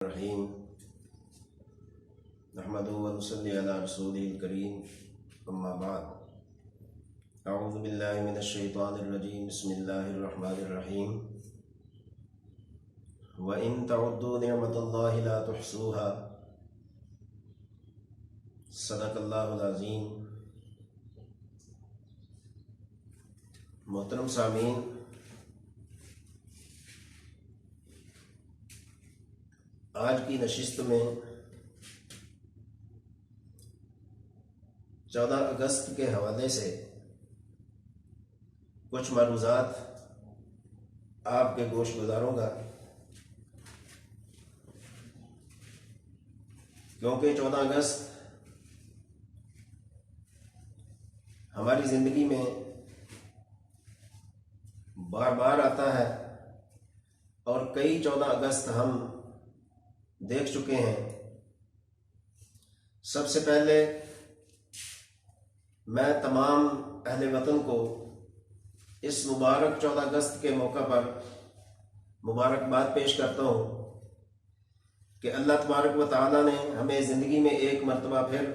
الرحیم نحمدہ و نصلی علی رسولہ الکریم اما بعد اعوذ باللہ من الشیطان الرجیم بسم اللہ الرحمن الرحیم وَإِن تَعُدُّوا نِعْمَةَ اللَّهِ لَا تُحْصُوهَا صدق اللہ العظیم۔ محترم سامعین، آج کی نشست میں 14 اگست کے حوالے سے کچھ ملحوظات آپ کے گوش گزاروں گا، کیونکہ 14 اگست ہماری زندگی میں بار بار آتا ہے اور کئی 14 اگست ہم دیکھ چکے ہیں۔ سب سے پہلے میں تمام اہل وطن کو اس مبارک 14 اگست کے موقع پر مبارکباد پیش کرتا ہوں کہ اللہ تبارک و تعالیٰ نے ہمیں زندگی میں ایک مرتبہ پھر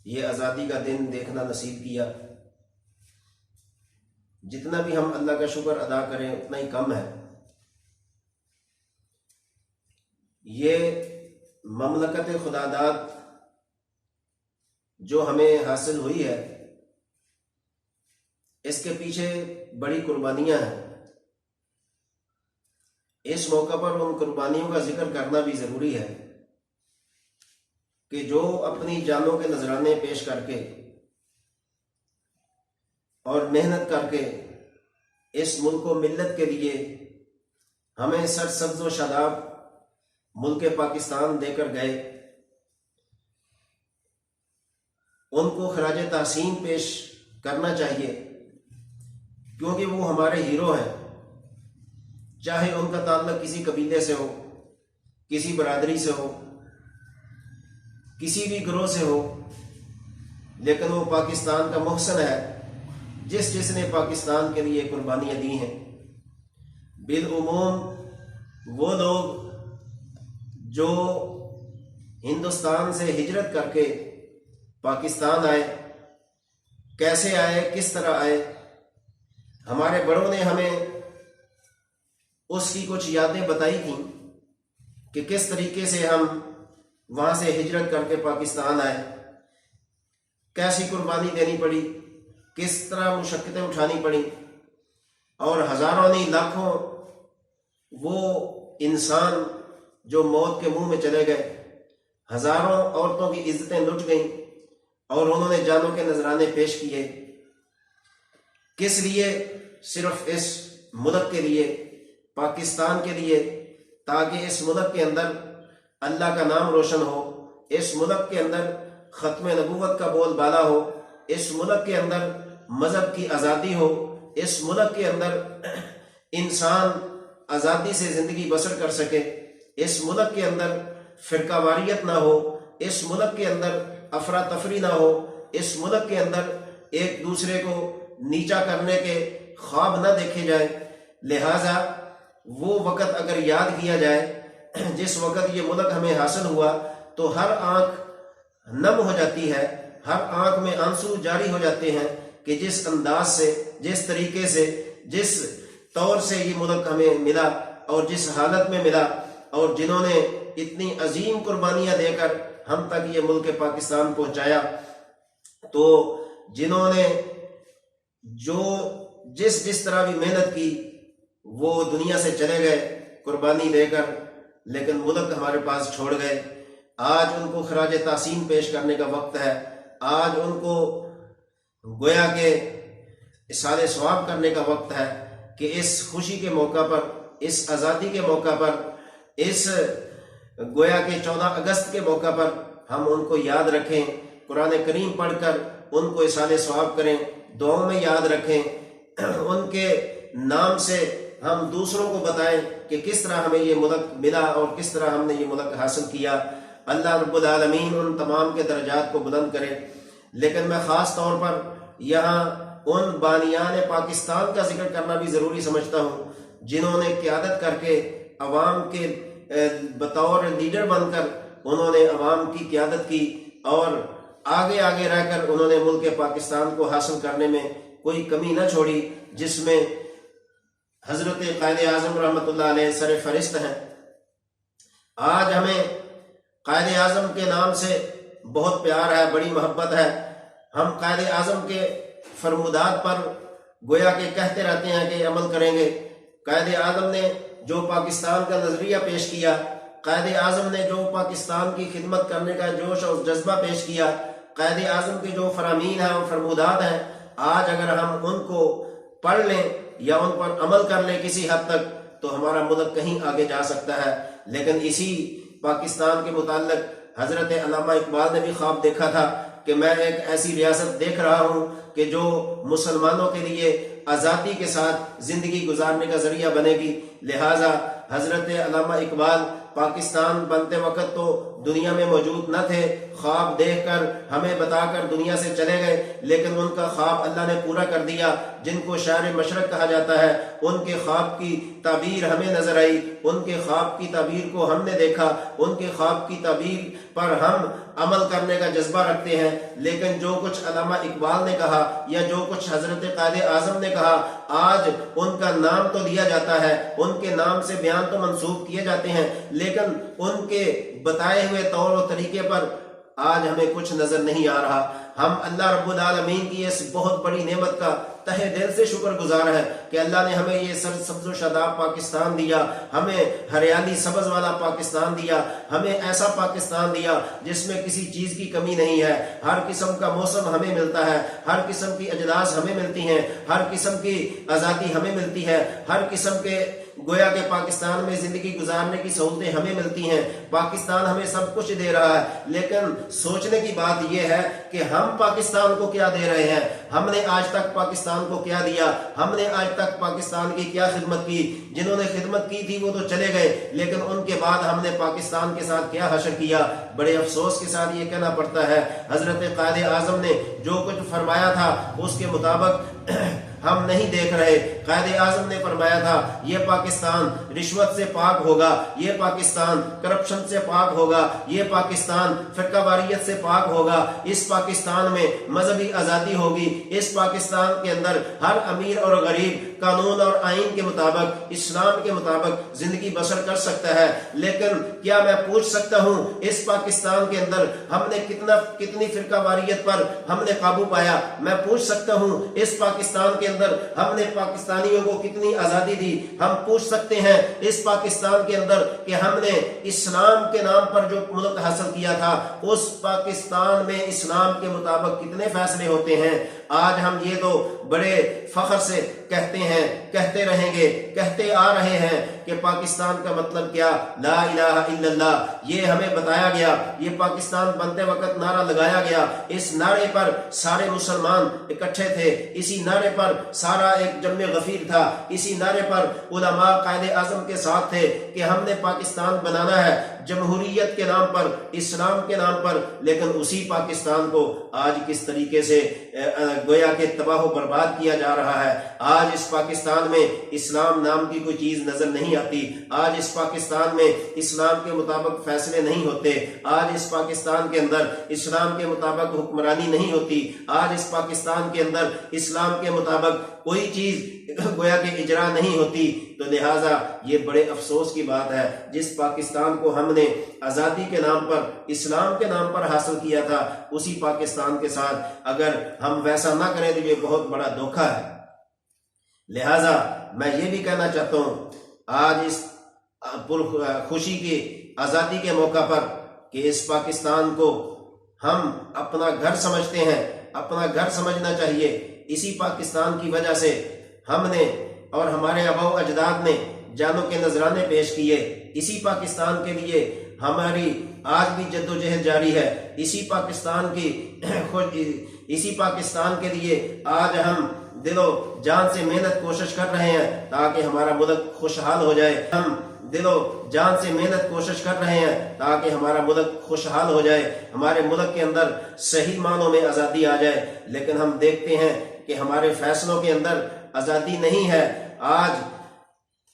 یہ آزادی کا دن دیکھنا نصیب کیا۔ جتنا بھی ہم اللہ کا شکر ادا کریں اتنا ہی کم ہے۔ یہ مملکت خدا داد جو ہمیں حاصل ہوئی ہے، اس کے پیچھے بڑی قربانیاں ہیں۔ اس موقع پر ان قربانیوں کا ذکر کرنا بھی ضروری ہے کہ جو اپنی جانوں کے نذرانے پیش کر کے اور محنت کر کے اس ملک و ملت کے لیے ہمیں سرسبز و شاداب ملک پاکستان دے کر گئے، ان کو خراج تحسین پیش کرنا چاہیے، کیونکہ وہ ہمارے ہیرو ہیں۔ چاہے ان کا تعلق کسی قبیلے سے ہو، کسی برادری سے ہو، کسی بھی گروہ سے ہو، لیکن وہ پاکستان کا محسن ہے جس نے پاکستان کے لیے قربانیاں دی ہیں۔ بالعموم وہ لوگ جو ہندوستان سے ہجرت کر کے پاکستان آئے، کیسے آئے، کس طرح آئے، ہمارے بڑوں نے ہمیں اس کی کچھ یادیں بتائی تھیں کہ کس طریقے سے ہم وہاں سے ہجرت کر کے پاکستان آئے، کیسی قربانی دینی پڑی، کس طرح مشقتیں اٹھانی پڑی، اور ہزاروں نہیں لاکھوں وہ انسان جو موت کے منہ میں چلے گئے، ہزاروں عورتوں کی عزتیں لٹ گئیں اور انہوں نے جانوں کے نذرانے پیش کیے۔ کس لیے؟ صرف اس ملک کے لیے، پاکستان کے لیے، تاکہ اس ملک کے اندر اللہ کا نام روشن ہو، اس ملک کے اندر ختم نبوت کا بول بالا ہو، اس ملک کے اندر مذہب کی آزادی ہو، اس ملک کے اندر انسان آزادی سے زندگی بسر کر سکے، اس ملک کے اندر فرقہ واریت نہ ہو، اس ملک کے اندر افراتفری نہ ہو، اس ملک کے اندر ایک دوسرے کو نیچا کرنے کے خواب نہ دیکھے جائے۔ لہٰذا وہ وقت اگر یاد کیا جائے جس وقت یہ ملک ہمیں حاصل ہوا، تو ہر آنکھ نم ہو جاتی ہے، ہر آنکھ میں آنسو جاری ہو جاتے ہیں کہ جس انداز سے، جس طریقے سے، جس طور سے یہ ملک ہمیں ملا اور جس حالت میں ملا، اور جنہوں نے اتنی عظیم قربانیاں دے کر ہم تک یہ ملک پاکستان پہنچایا، تو جنہوں نے جو جس طرح بھی محنت کی وہ دنیا سے چلے گئے قربانی دے کر، لیکن ملک ہمارے پاس چھوڑ گئے۔ آج ان کو خراج تحسین پیش کرنے کا وقت ہے، آج ان کو گویا کہ اِصال ثواب کرنے کا وقت ہے کہ اس خوشی کے موقع پر، اس آزادی کے موقع پر، اس گویا کہ 14 اگست کے موقع پر ہم ان کو یاد رکھیں، قرآن کریم پڑھ کر ان کو اِصال ثواب کریں، دعاؤں میں یاد رکھیں، ان کے نام سے ہم دوسروں کو بتائیں کہ کس طرح ہمیں یہ ملک ملا اور کس طرح ہم نے یہ ملک حاصل کیا۔ اللہ رب العالمین ان تمام کے درجات کو بلند کرے۔ لیکن میں خاص طور پر یہاں ان بانیان پاکستان کا ذکر کرنا بھی ضروری سمجھتا ہوں جنہوں نے قیادت کر کے عوام کے بطور لیڈر بن کر انہوں نے عوام کی قیادت کی اور آگے آگے رہ کر انہوں نے ملک پاکستان کو حاصل کرنے میں کوئی کمی نہ چھوڑی، جس میں حضرت قائد اعظم رحمۃ اللہ علیہ سر فہرست ہیں۔ آج ہمیں قائد اعظم کے نام سے بہت پیار ہے، بڑی محبت ہے۔ ہم قائد اعظم کے فرمودات پر گویا کہ کہتے رہتے ہیں کہ عمل کریں گے۔ قائد اعظم نے جو پاکستان کا نظریہ پیش کیا، قائد اعظم نے جو پاکستان کی خدمت کرنے کا جوش اور جذبہ پیش کیا، قائد اعظم کے جو فرامین ہیں اور فرمودات ہیں، آج اگر ہم ان کو پڑھ لیں یا ان پر عمل کر لیں کسی حد تک تو ہمارا ملک کہیں آگے جا سکتا ہے۔ لیکن اسی پاکستان کے متعلق حضرت علامہ اقبال نے بھی خواب دیکھا تھا کہ میں ایک ایسی ریاست دیکھ رہا ہوں کہ جو مسلمانوں کے لیے آزادی کے ساتھ زندگی گزارنے کا ذریعہ بنے گی۔ لہٰذا حضرت علامہ اقبال پاکستان بنتے وقت تو دنیا میں موجود نہ تھے، خواب دیکھ کر ہمیں بتا کر دنیا سے چلے گئے، لیکن ان کا خواب اللہ نے پورا کر دیا۔ جن کو شاعر مشرق کہا جاتا ہے، ان کے خواب کی تعبیر ہمیں نظر آئی، ان کے خواب کی تعبیر کو ہم نے دیکھا، ان کے خواب کی تعبیر پر ہم عمل کرنے کا جذبہ رکھتے ہیں۔ لیکن جو کچھ علامہ اقبال نے کہا یا جو کچھ حضرت قائد اعظم نے کہا، آج ان کا نام تو لیا جاتا ہے، ان کے نام سے بیان تو منسوب کیے جاتے ہیں، لیکن ان کے بتائے ہوئے طور و طریقے پر آج ہمیں کچھ نظر نہیں آ رہا۔ ہم اللہ رب العالمین کی اس بہت بڑی نعمت کا تہہ دل سے شکر گزار ہے کہ اللہ نے ہمیں یہ سرسبز و شاداب پاکستان دیا، ہمیں ہریالی سبز والا پاکستان دیا، ہمیں ایسا پاکستان دیا جس میں کسی چیز کی کمی نہیں ہے۔ ہر قسم کا موسم ہمیں ملتا ہے، ہر قسم کی اجلاس ہمیں ملتی ہیں، ہر قسم کی آزادی ہمیں ملتی ہے، ہر قسم کے گویا کہ پاکستان میں زندگی گزارنے کی سہولتیں ہمیں ملتی ہیں۔ پاکستان ہمیں سب کچھ دے رہا ہے، لیکن سوچنے کی بات یہ ہے کہ ہم پاکستان کو کیا دے رہے ہیں؟ ہم نے آج تک پاکستان کو کیا دیا؟ ہم نے آج تک پاکستان کی کیا خدمت کی؟ جنہوں نے خدمت کی تھی وہ تو چلے گئے، لیکن ان کے بعد ہم نے پاکستان کے ساتھ کیا حشر کیا؟ بڑے افسوس کے ساتھ یہ کہنا پڑتا ہے، حضرت قائد اعظم نے جو کچھ فرمایا تھا اس کے مطابق ہم نہیں دیکھ رہے۔ قائد اعظم نے فرمایا تھا یہ پاکستان رشوت سے پاک ہوگا، یہ پاکستان کرپشن سے پاک ہوگا، یہ پاکستان فرقہ واریت سے پاک ہوگا، اس پاکستان میں مذہبی آزادی ہوگی، اس پاکستان کے اندر ہر امیر اور غریب قانون اور آئین کے مطابق، اسلام کے مطابق زندگی بسر کر سکتا ہے۔ لیکن کیا میں پوچھ سکتا ہوں اس پاکستان کے اندر ہم نے کتنی فرقہ واریت پر ہم نے قابو پایا؟ میں پوچھ سکتا ہوں اس پاکستان کے اندر ہم نے پاکستانیوں کو کتنی آزادی دی؟ ہم پوچھ سکتے ہیں اس پاکستان کے اندر کہ ہم نے اسلام کے نام پر جو ملک حاصل کیا تھا اس پاکستان میں اسلام کے مطابق کتنے فیصلے ہوتے ہیں؟ آج ہم یہ تو بڑے فخر سے کہتے ہیں، کہتے رہیں گے، کہتے آ رہے ہیں کہ پاکستان کا مطلب کیا؟ لا الہ الا اللہ، یہ ہمیں بتایا گیا، یہ پاکستان بنتے وقت نعرہ لگایا گیا، اس نعرے پر سارے مسلمان اکٹھے تھے، اسی نعرے پر سارا ایک جمع غفیر تھا، اسی نعرے پر علماء قائد اعظم کے ساتھ تھے کہ ہم نے پاکستان بنانا ہے جمہوریت کے نام پر، اسلام کے نام پر۔ لیکن اسی پاکستان کو آج کس طریقے سے گویا کہ تباہ و برباد کیا جا رہا ہے۔ آج اس پاکستان میں اسلام نام کی کوئی چیز نظر نہیں آتی، آج اس پاکستان میں اسلام کے مطابق فیصلے نہیں ہوتے، آج اس پاکستان کے اندر اسلام کے مطابق حکمرانی نہیں ہوتی، آج اس پاکستان کے اندر اسلام کے مطابق کوئی چیز گویا کہ اجرا نہیں ہوتی۔ تو لہٰذا یہ بڑے افسوس کی بات ہے، جس پاکستان کو ہم نے آزادی کے نام پر، اسلام کے نام پر حاصل کیا تھا، اسی پاکستان کے ساتھ اگر ہم ویسا نہ کریں تو یہ بہت بڑا دھوکہ ہے۔ لہٰذا میں یہ بھی کہنا چاہتا ہوں آج اس خوشی کی آزادی کے موقع پر کہ اس پاکستان کو ہم اپنا گھر سمجھتے ہیں، اپنا گھر سمجھنا چاہیے۔ اسی پاکستان کی وجہ سے ہم نے اور ہمارے آباء و اجداد نے جانوں کے نذرانے پیش کیے، اسی پاکستان کے لیے ہماری آج بھی جد و جہد جاری ہے، اسی پاکستان کے لیے آج ہم دل و جان سے محنت کوشش کر رہے ہیں تاکہ ہمارا ملک خوشحال ہو جائے۔ ہم دل و جان سے محنت کوشش کر رہے ہیں تاکہ ہمارا ملک خوشحال ہو جائے، ہمارے ملک کے اندر صحیح معنوں میں آزادی آ جائے۔ لیکن ہم دیکھتے ہیں کہ ہمارے فیصلوں کے اندر آزادی نہیں ہے۔ آج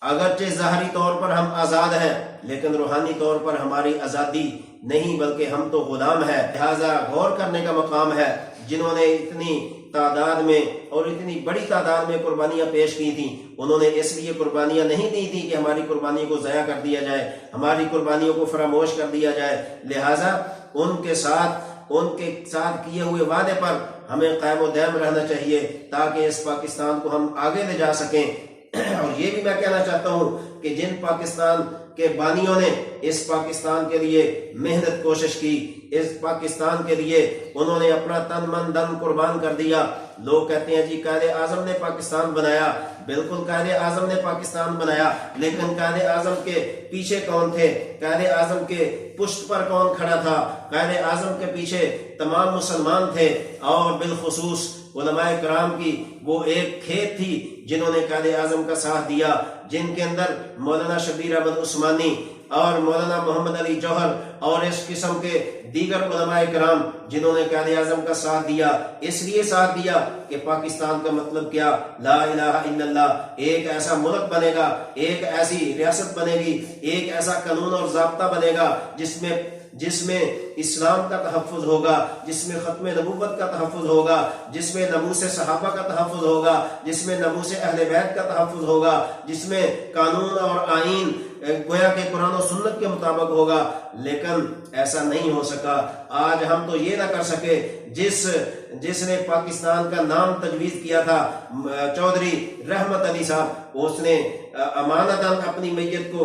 اگرچہ ظاہری طور پر ہم آزاد ہیں لیکن روحانی طور پر ہماری آزادی نہیں بلکہ ہم تو غلام ہیں۔ لہٰذا غور کرنے کا مقام ہے جنہوں نے اتنی تعداد میں اور اتنی بڑی تعداد میں قربانیاں پیش کی تھیں، انہوں نے اس لیے قربانیاں نہیں دی تھی کہ ہماری قربانیوں کو ضائع کر دیا جائے، ہماری قربانیوں کو فراموش کر دیا جائے۔ لہٰذا ان کے ساتھ کیے ہوئے وعدے پر ہمیں قائم و دائم رہنا چاہیے تاکہ اس پاکستان کو ہم آگے لے جا سکیں۔ اور یہ بھی میں کہنا چاہتا ہوں کہ جن پاکستان کے بانیوں نے اس پاکستان کے لیے محنت کوشش کی، اس پاکستان کے لیے انہوں نے اپنا تن من دن قربان کر دیا۔ لوگ کہتے ہیں جی قائد اعظم نے پاکستان بنایا، بالکل قائد اعظم نے پاکستان بنایا، لیکن قائد اعظم کے پیچھے کون تھے؟ قائد اعظم کے پشت پر کون کھڑا تھا؟ قائد اعظم کے پیچھے تمام مسلمان تھے، اور بالخصوص علماء کرام کی وہ ایک کھیت تھی جنہوں نے قائد اعظم کا ساتھ دیا، جن کے اندر مولانا شبیر احمد عثمانی اور مولانا محمد علی جوہر اور اس قسم کے دیگر علماء کرام جنہوں نے قائد اعظم کا ساتھ دیا۔ اس لیے ساتھ دیا کہ پاکستان کا مطلب کیا؟ لا الہ الا اللہ، ایک ایسا ملک بنے گا، ایک ایسی ریاست بنے گی، ایک ایسا قانون اور ضابطہ بنے گا جس میں اسلام کا تحفظ ہوگا، جس میں ختم نبوت کا تحفظ ہوگا، جس میں ناموس صحابہ کا تحفظ ہوگا، جس میں ناموس اہل بیت کا تحفظ ہوگا، جس میں قانون اور آئین گویا کہ قرآن و سنت کے مطابق ہوگا۔ لیکن ایسا نہیں ہو سکا۔ آج ہم تو یہ نہ کر سکے، جس نے پاکستان کا نام تجویز کیا تھا چودھری رحمت علی صاحب، اس نے امانتاً اپنی میت کو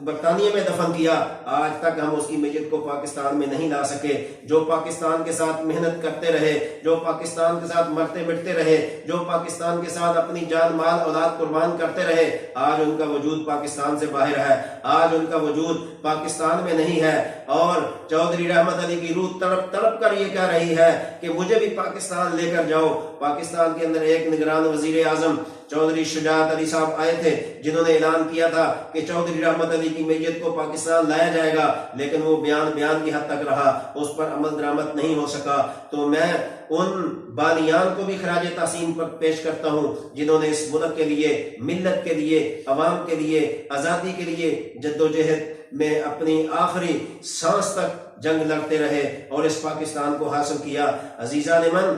برطانیہ میں دفن کیا، آج تک ہم اس کی میت کو پاکستان میں نہیں لا سکے۔ جو پاکستان کے ساتھ محنت کرتے رہے، جو پاکستان کے ساتھ مرتے مٹتے رہے، جو پاکستان کے ساتھ اپنی جان مال اولاد قربان کرتے رہے، آج ان کا وجود پاکستان سے باہر ہے، آج ان کا وجود پاکستان میں نہیں ہے۔ اور چودھری رحمت علی کی روح تڑپ تڑپ کر یہ کہہ رہی ہے کہ مجھے بھی پاکستان لے کر جاؤ۔ پاکستان کے اندر ایک نگران وزیر اعظم چودھری شجاعت علی صاحب آئے تھے، جنہوں نے اعلان کیا تھا کہ چودھری رحمت علی کی میت کو پاکستان لایا جائے گا، لیکن وہ بیان کی حد تک رہا، اس پر عمل درآمد نہیں ہو سکا۔ تو میں ان بانیان کو بھی خراج تحسین پر پیش کرتا ہوں جنہوں نے اس ملک کے لیے، ملت کے لیے، عوام کے لیے، آزادی کے لیے جدوجہد میں اپنی آخری سانس تک جنگ لڑتے رہے اور اس پاکستان کو حاصل کیا۔ عزیزان من،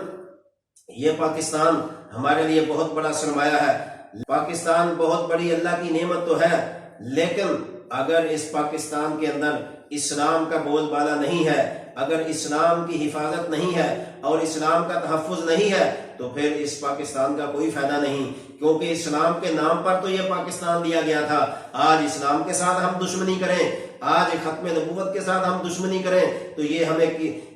یہ پاکستان ہمارے لیے بہت بڑا سرمایہ ہے۔ پاکستان بہت بڑی اللہ کی نعمت تو ہے، لیکن اگر اس پاکستان کے اندر اسلام کا بول بالا نہیں ہے، اگر اسلام کی حفاظت نہیں ہے اور اسلام کا تحفظ نہیں ہے، تو پھر اس پاکستان کا کوئی فائدہ نہیں، کیونکہ اسلام کے نام پر تو یہ پاکستان دیا گیا تھا۔ آج اسلام کے ساتھ ہم دشمنی کریں، آج ختم نبوت کے ساتھ ہم دشمنی کریں تو یہ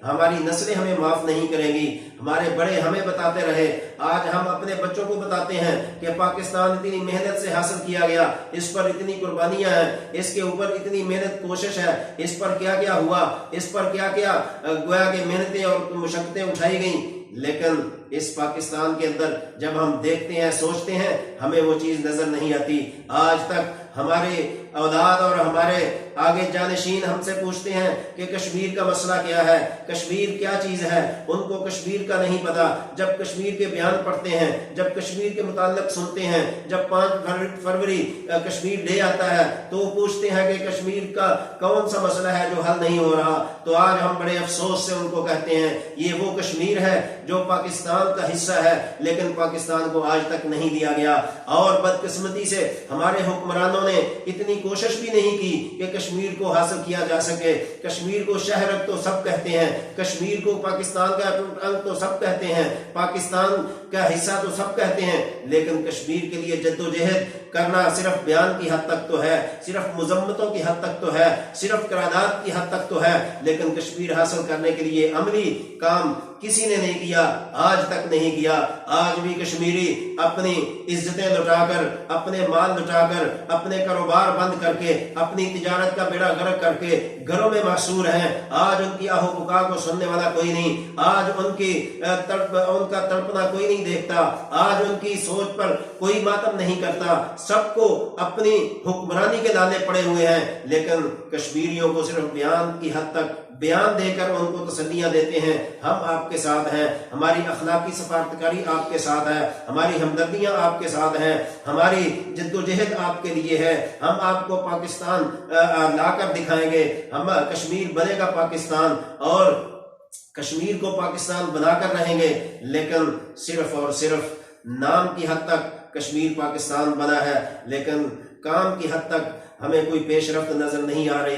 ہماری نسلیں ہمیں معاف نہیں کریں گی۔ ہمارے بڑے ہمیں بتاتے رہے، آج ہم اپنے بچوں کو بتاتے ہیں کہ پاکستان اتنی محنت سے حاصل کیا گیا، اس پر اتنی قربانیاں ہیں، اس کے اوپر اتنی محنت کوشش ہے، اس پر کیا کیا ہوا، اس پر کیا کیا گویا کہ محنتیں اور مشقتیں اٹھائی گئیں۔ لیکن اس پاکستان کے اندر جب ہم دیکھتے ہیں، سوچتے ہیں، ہمیں وہ چیز نظر نہیں آتی۔ آج تک ہمارے اولاد اور ہمارے آگے جانشین ہم سے پوچھتے ہیں کہ کشمیر کا مسئلہ کیا ہے، کشمیر کیا چیز ہے، ان کو کشمیر کا نہیں پتا۔ جب کشمیر کے بیان پڑھتے ہیں، جب کشمیر کے متعلق سنتے ہیں، جب 5 فروری کشمیر ڈے آتا ہے تو وہ پوچھتے ہیں کہ کشمیر کا کون سا مسئلہ ہے جو حل نہیں ہو رہا۔ تو آج ہم بڑے افسوس سے ان کو کہتے ہیں یہ وہ کشمیر ہے جو پاکستان کا حصہ ہے، لیکن پاکستان کو آج تک نہیں دیا گیا۔ اور بدقسمتی سے ہمارے حکمرانوں نے اتنی کوشش بھی نہیں کی کہ کشمیر کو حاصل کیا جا سکے۔ کشمیر کو شہر تو سب کہتے ہیں، کشمیر کو پاکستان کا انگ تو سب کہتے ہیں، پاکستان کا حصہ تو سب کہتے ہیں، لیکن کشمیر کے لیے جدوجہد کرنا صرف بیان کی حد تک تو ہے، صرف مذمتوں کی حد تک تو ہے، صرف قرارداد کی حد تک تو ہے، لیکن کشمیر حاصل کرنے کے لیے عملی کام کسی نے نہیں کیا، آج تک نہیں کیا۔ آج بھی کشمیری اپنی عزتیں لٹا کر، اپنے مال لٹا کر، اپنے کاروبار بند کر کے، اپنی تجارت کا بیڑا غرق کر کے گھروں میں محصور ہیں۔ آج ان کی آہو پکار کو سننے والا کوئی نہیں، آج ان کا تڑپنا کوئی نہیں دیکھتا، آج ان کی سوچ پر کوئی ماتم نہیں کرتا، سب کو اپنی حکمرانی کے لالے پڑے ہوئے ہیں، لیکن کشمیریوں کو صرف بیان کی حد تک بیان دے کر ان کو تسلیاں دیتے ہیں، ہم آپ کے ساتھ ہیں، ہماری اخلاقی سفارتکاری آپ کے ساتھ ہے، ہماری ہمدردیاں آپ کے ساتھ ہیں، ہماری جد و جہد آپ کے لیے ہے، ہم آپ کو پاکستان لا کر دکھائیں گے، ہم کشمیر بنے گا پاکستان، اور کشمیر کو پاکستان بنا کر رہیں گے، لیکن صرف اور صرف نام کی حد تک کشمیر پاکستان بنا ہے، لیکن کام کی حد تک ہمیں کوئی پیش رفت نظر نہیں آ رہی۔